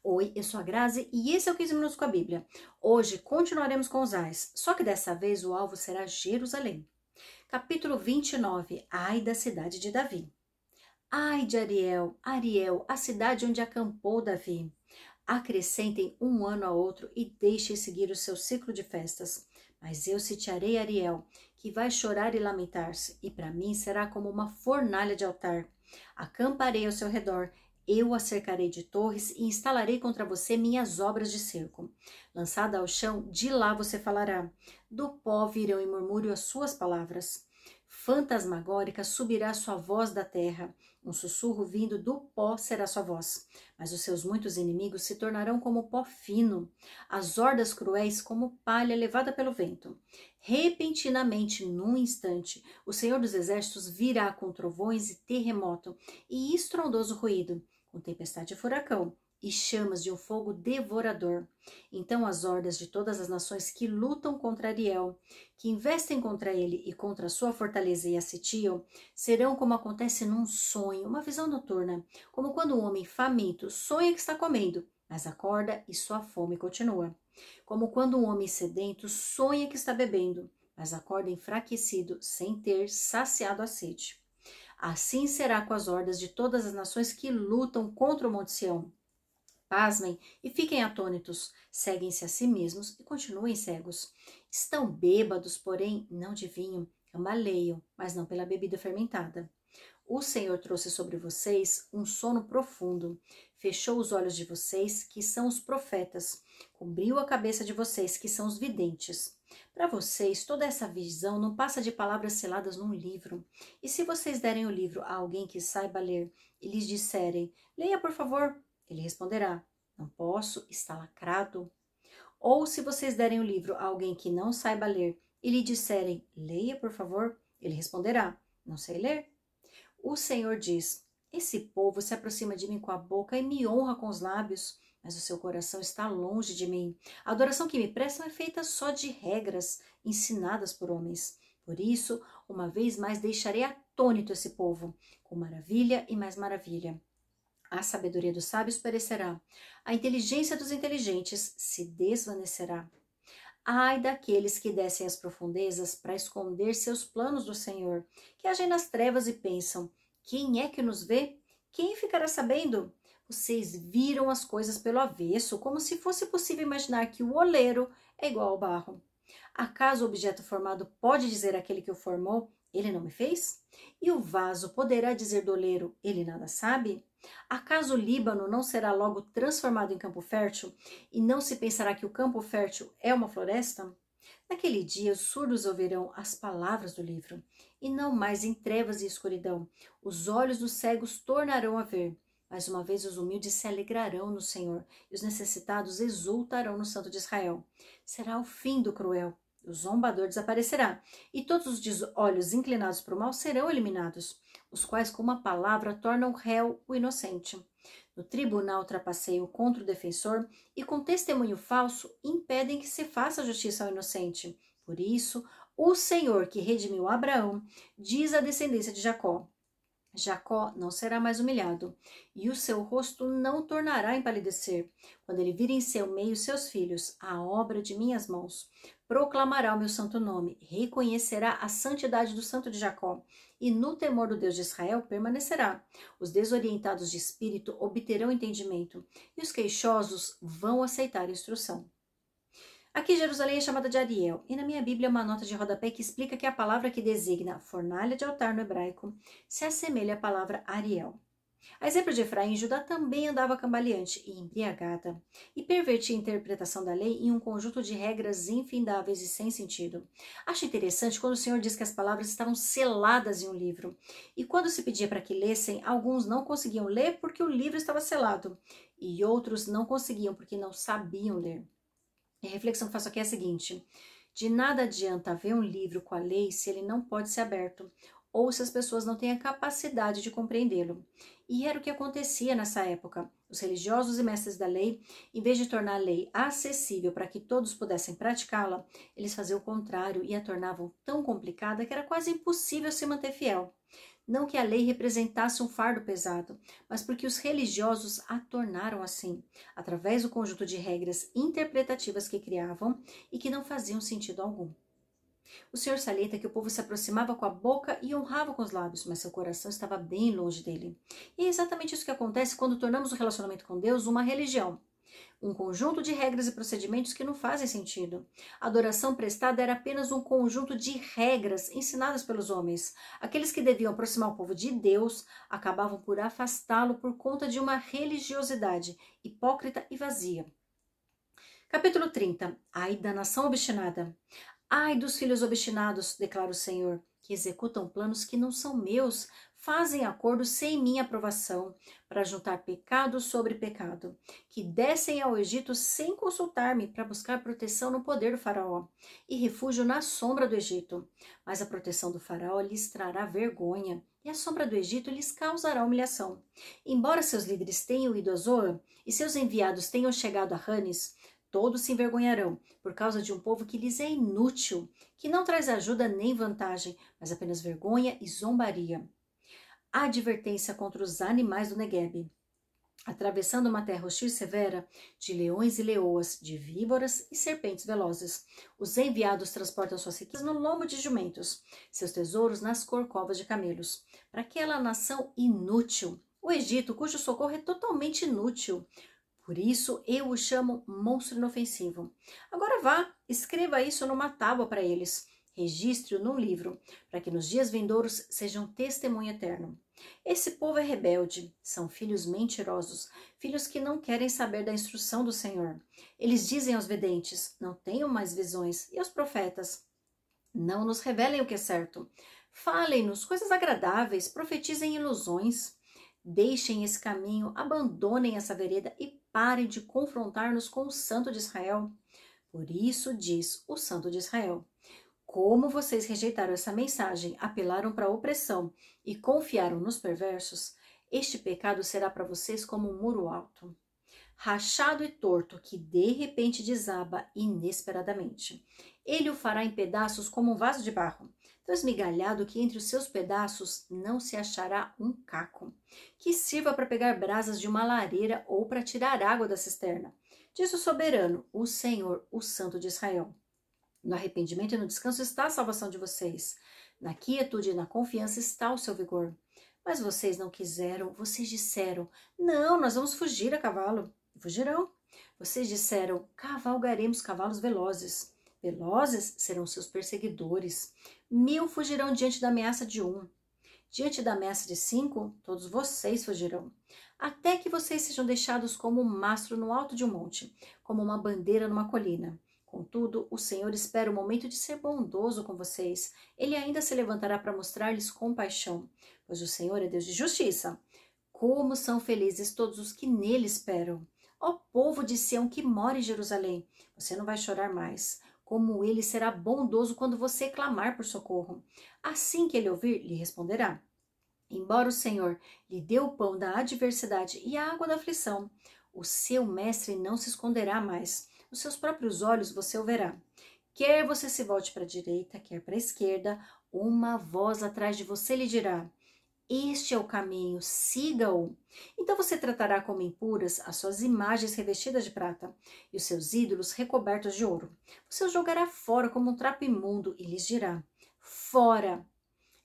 Oi, eu sou a Grazi e esse é o 15 Minutos com a Bíblia. Hoje continuaremos com os ais, só que dessa vez o alvo será Jerusalém. Capítulo 29. Ai da cidade de Davi. Ai de Ariel, Ariel, a cidade onde acampou Davi. Acrescentem um ano a outro e deixem seguir o seu ciclo de festas. Mas eu sitiarei Ariel, que vai chorar e lamentar-se, e para mim será como uma fornalha de altar. Acamparei ao seu redor, eu a cercarei de torres e instalarei contra você minhas obras de cerco. Lançada ao chão, de lá você falará. Do pó virão em murmúrio as suas palavras. Fantasmagórica subirá sua voz da terra. Um sussurro vindo do pó será sua voz. Mas os seus muitos inimigos se tornarão como pó fino, as hordas cruéis como palha levada pelo vento. Repentinamente, num instante, o Senhor dos Exércitos virá com trovões e terremoto e estrondoso ruído, com tempestade e furacão, e chamas de um fogo devorador. Então as hordas de todas as nações que lutam contra Ariel, que investem contra ele e contra a sua fortaleza e a sitiam, serão como acontece num sonho, uma visão noturna, como quando um homem faminto sonha que está comendo, mas acorda e sua fome continua. Como quando um homem sedento sonha que está bebendo, mas acorda enfraquecido, sem ter saciado a sede. Assim será com as hordas de todas as nações que lutam contra o Monte Sião. Pasmem e fiquem atônitos, seguem-se a si mesmos e continuem cegos. Estão bêbados, porém não de vinho, cambaleiam, mas não pela bebida fermentada. O Senhor trouxe sobre vocês um sono profundo, fechou os olhos de vocês, que são os profetas, cobriu a cabeça de vocês, que são os videntes. Para vocês, toda essa visão não passa de palavras seladas num livro. E se vocês derem o livro a alguém que saiba ler e lhes disserem, leia por favor, ele responderá, não posso, está lacrado. Ou se vocês derem o livro a alguém que não saiba ler e lhe disserem, leia por favor, ele responderá, não sei ler. O Senhor diz, esse povo se aproxima de mim com a boca e me honra com os lábios, mas o seu coração está longe de mim. A adoração que me prestam é feita só de regras ensinadas por homens. Por isso, uma vez mais deixarei atônito esse povo, com maravilha e mais maravilha. A sabedoria dos sábios perecerá, a inteligência dos inteligentes se desvanecerá. Ai daqueles que descem às profundezas para esconder seus planos do Senhor, que agem nas trevas e pensam, quem é que nos vê? Quem ficará sabendo? Vocês viram as coisas pelo avesso, como se fosse possível imaginar que o oleiro é igual ao barro. Acaso o objeto formado pode dizer àquele que o formou, ele não me fez? E o vaso poderá dizer do oleiro, ele nada sabe? Acaso o Líbano não será logo transformado em campo fértil? E não se pensará que o campo fértil é uma floresta? Naquele dia os surdos ouvirão as palavras do livro, e não mais em trevas e escuridão. Os olhos dos cegos tornarão a ver. Mais uma vez os humildes se alegrarão no Senhor, e os necessitados exultarão no Santo de Israel. Será o fim do cruel. O zombador desaparecerá, e todos os olhos inclinados para o mal serão eliminados, os quais com uma palavra tornam réu o inocente. No tribunal trapaceio contra o defensor e com testemunho falso impedem que se faça justiça ao inocente. Por isso, o Senhor que redimiu Abraão diz à descendência de Jacó, Jacó não será mais humilhado, e o seu rosto não tornará a empalidecer. Quando ele vir em seu meio seus filhos, a obra de minhas mãos, proclamará o meu santo nome, reconhecerá a santidade do santo de Jacó, e no temor do Deus de Israel permanecerá. Os desorientados de espírito obterão entendimento, e os queixosos vão aceitar instrução. Aqui Jerusalém é chamada de Ariel, e na minha Bíblia uma nota de rodapé que explica que a palavra que designa fornalha de altar no hebraico se assemelha à palavra Ariel. A exemplo de Efraim, Judá também andava cambaleante e embriagada, e pervertia a interpretação da lei em um conjunto de regras infindáveis e sem sentido. Acho interessante quando o Senhor diz que as palavras estavam seladas em um livro, e quando se pedia para que lessem, alguns não conseguiam ler porque o livro estava selado, e outros não conseguiam porque não sabiam ler. E a reflexão que faço aqui é a seguinte, de nada adianta haver um livro com a lei se ele não pode ser aberto, ou se as pessoas não têm a capacidade de compreendê-lo. E era o que acontecia nessa época. Os religiosos e mestres da lei, em vez de tornar a lei acessível para que todos pudessem praticá-la, eles faziam o contrário e a tornavam tão complicada que era quase impossível se manter fiel. não que a lei representasse um fardo pesado, mas porque os religiosos a tornaram assim, através do conjunto de regras interpretativas que criavam e que não faziam sentido algum. O Senhor salienta que o povo se aproximava com a boca e honrava com os lábios, mas seu coração estava bem longe dele. E é exatamente isso que acontece quando tornamos o relacionamento com Deus uma religião. Um conjunto de regras e procedimentos que não fazem sentido. A adoração prestada era apenas um conjunto de regras ensinadas pelos homens. Aqueles que deviam aproximar o povo de Deus acabavam por afastá-lo por conta de uma religiosidade hipócrita e vazia. Capítulo 30. Ai da nação obstinada. Ai dos filhos obstinados, declara o Senhor, que executam planos que não são meus, fazem acordos sem minha aprovação, para juntar pecado sobre pecado, que descem ao Egito sem consultar-me, para buscar proteção no poder do faraó, e refúgio na sombra do Egito. Mas a proteção do faraó lhes trará vergonha, e a sombra do Egito lhes causará humilhação. Embora seus líderes tenham ido a Zoan, e seus enviados tenham chegado a Ranes, todos se envergonharão por causa de um povo que lhes é inútil, que não traz ajuda nem vantagem, mas apenas vergonha e zombaria. A advertência contra os animais do Negueb. Atravessando uma terra hostil e severa, de leões e leoas, de víboras e serpentes velozes. Os enviados transportam suas riquezas no lombo de jumentos, seus tesouros nas corcovas de camelos. Para aquela nação inútil, o Egito, cujo socorro é totalmente inútil. Por isso eu o chamo monstro inofensivo. Agora vá, escreva isso numa tábua para eles. Registre-o num livro, para que nos dias vindouros sejam testemunho eterno. Esse povo é rebelde, são filhos mentirosos, filhos que não querem saber da instrução do Senhor. Eles dizem aos videntes, não tenham mais visões, e aos profetas, não nos revelem o que é certo. Falem-nos coisas agradáveis, profetizem ilusões. Deixem esse caminho, abandonem essa vereda e parem de confrontar-nos com o Santo de Israel. Por isso diz o Santo de Israel: como vocês rejeitaram essa mensagem, apelaram para a opressão e confiaram nos perversos, este pecado será para vocês como um muro alto, rachado e torto, que de repente desaba inesperadamente. Ele o fará em pedaços como um vaso de barro, tão esmigalhado que entre os seus pedaços não se achará um caco, que sirva para pegar brasas de uma lareira ou para tirar água da cisterna. Diz o soberano, o Senhor, o Santo de Israel. No arrependimento e no descanso está a salvação de vocês. Na quietude e na confiança está o seu vigor. Mas vocês não quiseram, vocês disseram, não, nós vamos fugir a cavalo. Fugirão. Vocês disseram, cavalgaremos cavalos velozes. Velozes serão seus perseguidores. 1000 fugirão diante da ameaça de 1. Diante da ameaça de 5, todos vocês fugirão. Até que vocês sejam deixados como um mastro no alto de um monte, como uma bandeira numa colina. Contudo, o Senhor espera o momento de ser bondoso com vocês. Ele ainda se levantará para mostrar-lhes compaixão, pois o Senhor é Deus de justiça. Como são felizes todos os que nele esperam. Ó povo de Sião que mora em Jerusalém, você não vai chorar mais. Como ele será bondoso quando você clamar por socorro. Assim que ele ouvir, lhe responderá. Embora o Senhor lhe dê o pão da adversidade e a água da aflição, o seu mestre não se esconderá mais. Nos seus próprios olhos você o verá. Quer você se volte para a direita, quer para a esquerda, uma voz atrás de você lhe dirá: este é o caminho, siga-o. Então você tratará como impuras as suas imagens revestidas de prata e os seus ídolos recobertos de ouro. Você os jogará fora como um trapo imundo e lhes dirá: fora!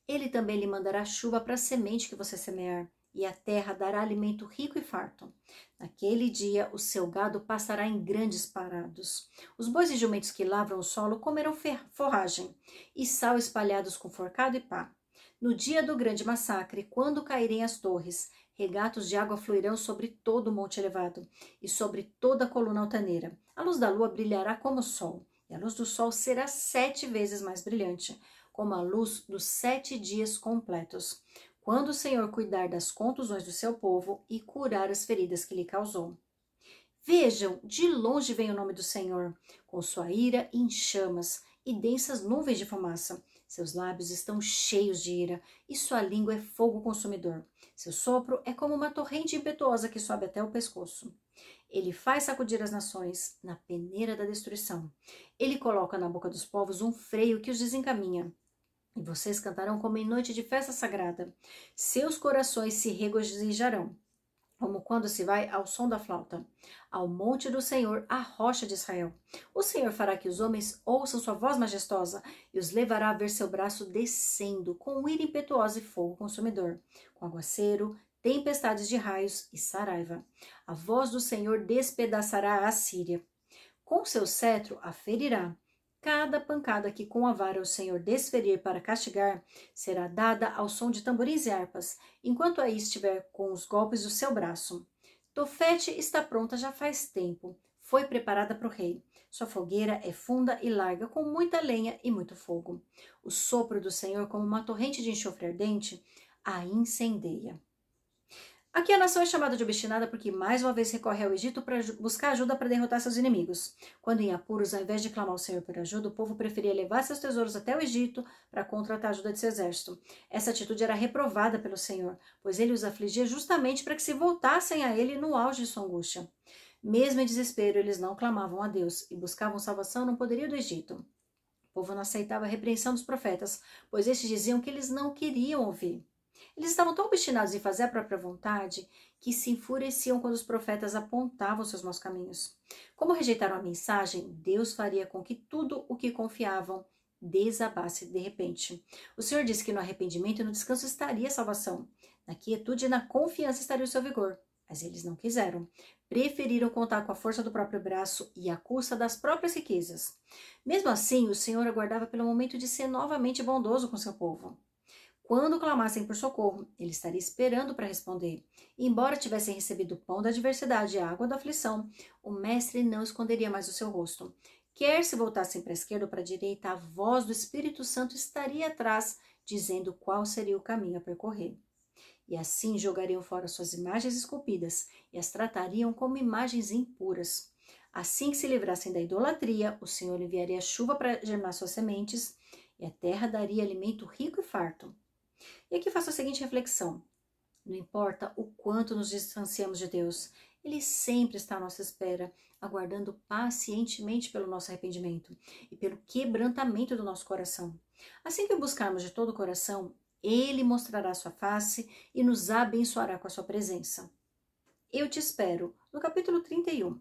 Ele também lhe mandará chuva para a semente que você semear, e a terra dará alimento rico e farto. Naquele dia o seu gado passará em grandes parados. Os bois e jumentos que lavram o solo comerão forragem, e sal espalhados com forcado e pá. No dia do grande massacre, quando caírem as torres, regatos de água fluirão sobre todo o monte elevado e sobre toda a coluna altaneira. A luz da lua brilhará como o sol, e a luz do sol será 7 vezes mais brilhante, como a luz dos 7 dias completos, quando o Senhor cuidar das contusões do seu povo e curar as feridas que lhe causou. Vejam, de longe vem o nome do Senhor, com sua ira em chamas e densas nuvens de fumaça. Seus lábios estão cheios de ira e sua língua é fogo consumidor. Seu sopro é como uma torrente impetuosa que sobe até o pescoço. Ele faz sacudir as nações na peneira da destruição. Ele coloca na boca dos povos um freio que os desencaminha. E vocês cantarão como em noite de festa sagrada. Seus corações se regozijarão, como quando se vai ao som da flauta, ao monte do Senhor, a rocha de Israel. O Senhor fará que os homens ouçam sua voz majestosa e os levará a ver seu braço descendo com ira impetuosa e fogo consumidor, com aguaceiro, tempestades de raios e saraiva. A voz do Senhor despedaçará a Assíria. Com seu cetro a ferirá. Cada pancada que com a vara o Senhor desferir para castigar será dada ao som de tamborins e harpas, enquanto aí estiver com os golpes do seu braço. Tofete está pronta já faz tempo. Foi preparada para o rei. Sua fogueira é funda e larga, com muita lenha e muito fogo. O sopro do Senhor, como uma torrente de enxofre ardente, a incendeia. Aqui a nação é chamada de obstinada porque mais uma vez recorre ao Egito para buscar ajuda para derrotar seus inimigos. Quando em apuros, ao invés de clamar ao Senhor por ajuda, o povo preferia levar seus tesouros até o Egito para contratar a ajuda de seu exército. Essa atitude era reprovada pelo Senhor, pois ele os afligia justamente para que se voltassem a ele no auge de sua angústia. Mesmo em desespero, eles não clamavam a Deus e buscavam salvação no poderio do Egito. O povo não aceitava a repreensão dos profetas, pois estes diziam que eles não queriam ouvir. Eles estavam tão obstinados em fazer a própria vontade que se enfureciam quando os profetas apontavam seus maus caminhos. Como rejeitaram a mensagem, Deus faria com que tudo o que confiavam desabasse de repente. O Senhor disse que no arrependimento e no descanso estaria a salvação. Na quietude e na confiança estaria o seu vigor. Mas eles não quiseram. Preferiram contar com a força do próprio braço e à custa das próprias riquezas. Mesmo assim, o Senhor aguardava pelo momento de ser novamente bondoso com seu povo. Quando clamassem por socorro, ele estaria esperando para responder. E, embora tivessem recebido o pão da adversidade e a água da aflição, o mestre não esconderia mais o seu rosto. Quer se voltassem para a esquerda ou para a direita, a voz do Espírito Santo estaria atrás, dizendo qual seria o caminho a percorrer. E assim jogariam fora suas imagens esculpidas e as tratariam como imagens impuras. Assim que se livrassem da idolatria, o Senhor enviaria chuva para germinar suas sementes e a terra daria alimento rico e farto. E aqui faço a seguinte reflexão: não importa o quanto nos distanciamos de Deus, Ele sempre está à nossa espera, aguardando pacientemente pelo nosso arrependimento e pelo quebrantamento do nosso coração. Assim que o buscarmos de todo o coração, Ele mostrará sua face e nos abençoará com a sua presença. Eu te espero no capítulo 31.